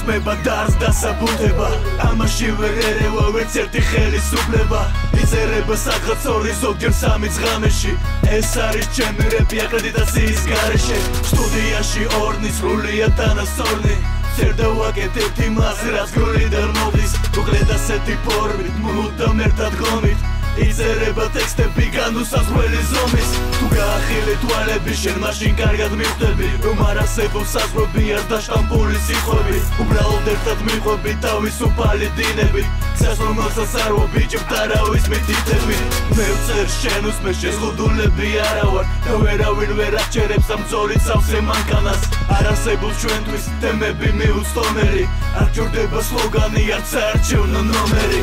უსმება დარს დასაბუთება ამაში ვერ ერევა ვერც ერთი ხელისუფლება იწერება საკაცორი ზოგჯერ სამი ღამეში ეს არის ჩემი რეპი აკრედიტაციის გარეშე სტუდიაში ორნი სრულია თანასწორნი წერდა ვაკეთებთ იმას რაც გროლიდან მოდის უკლედ ასეთი ფორმით მუდამ ერთად გლომით იწერება ტექსტები განუსაზღვრელი ზომის თუ გაახილე თვალები შენ მაშინ კარგად მიხვდები რომ არ არსებობს საზღვრები არ დაშტამპული სიტყვები უბრალოდ ერთად მიყვები თავისუფალი დინები გზას რომელსაც არ ვაბიჭებ არავის მითითები მე ვწერ შენ უსმე შეზღუდულები არა ვარ და ვერავინ ვერ აღჭერებს ამ ძოლით სავსე მანქანას არ არსებობს ჩვენთვის თემები მიუწვდომელი არ გჯობდება სლოგანი არც საარჩევნო ნომერი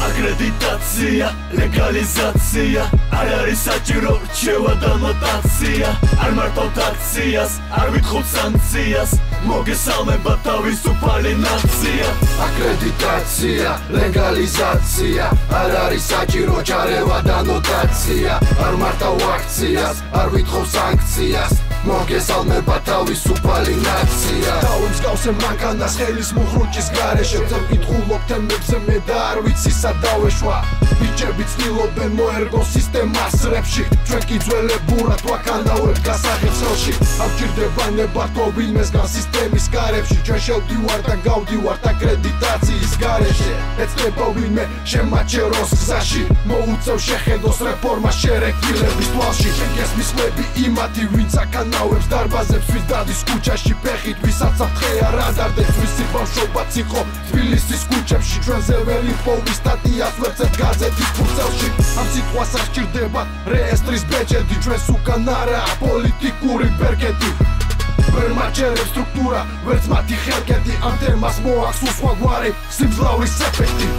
აკრედიტაცია ლეგალიზაცია არ არის საჭირო რჩევა და ნოტაცია არ მართავთ აქციას არ ვითხოვთ სანქციას მოგესალმება თავისუფალი ნაცია აკრედიტაცია ლეგალიზაცია არ არის საჭირო ჩარევა და ნოტაცია არ მართავ აქციას არ ვითხოვ სანქციას მოგესალმება თავისუფალი ნაცია დავიმსგავსე მანქანას ხელის მუხრუჭის გარეშე ვკითხულობ თემებზე მე და არ ვიცი სად დავეშვა ბიჭები ცდილობენ მოერგონ სისტემას რეპში ჩვენ კი ძველებურად ვაქანავებთ გასაღებს ხელში აღჭირდება ნებართვა ვინმესგან სისტემის გარებში ჩვენ შევდივართ და გავდივართ აკრედიტაციის გარეშე ეწება ვინმე შემაჩეროს გზაში მოუწევ შეხედოს რეფორმა შერეკილების თვალში შენ გესმის ხმები იმათი ვინც აკანავებს დარბაზებს ვის დადის ქუჩაში ფეხით ვისაც აფრთხეა რადარდებს ვისი ბავშვობაც იყო თბილისის ქუჩებში ჩვენზე ვერ იპოვი სტატიას ვერცერთ გაზეთის ფურცელში ამ სიტყვას არ სჭირდება რეესტრის ბეჭედი ჩვენს უკან არაა პოლიტიკური ბერკეტი ვერ მაჩერებს სტრუქტურა ვერც მათი ხელკეტი ამ თემას მოაქვს სხვაგვარი სიმძლავრის ეფექტი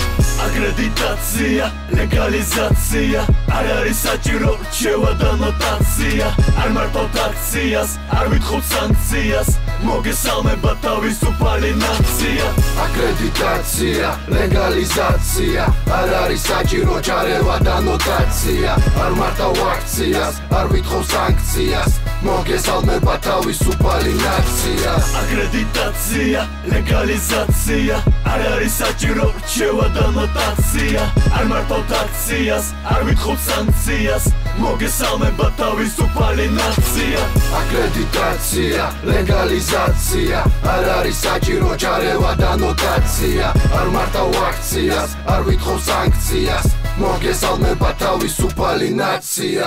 აკრედიტაცია ლეგალიზაცია არ არის საჭირო რჩევა და ნოტაცია არ მართავთ აქციას არ ვითხოვთ სანქციას მოგესალმება თავისუფალი ნაცია აკრედიტაცია ლეგალიზაცია არ არის საჭირო ჩარევა და ნოტაცია არ მართავ აქციას არ ვითხოვ სანქციას მოგესალმება თავისუფალი ნაცია აკრედიტაცია ლეგალიზაცია არ არის საჭირო რჩევა და ნოტაცია არ მართავთ აქციას არ ვითხოვთ სანქციას მოგესალმება თავისუფალი ნაცია აკრედიტაცია ლეგალიზაცია არ არის საჭირო ჩარევა და ნოტაცია არ მართავ აქციას არ ვითხოვ სანქციას მოგესალმება თავისუფალი ნაცია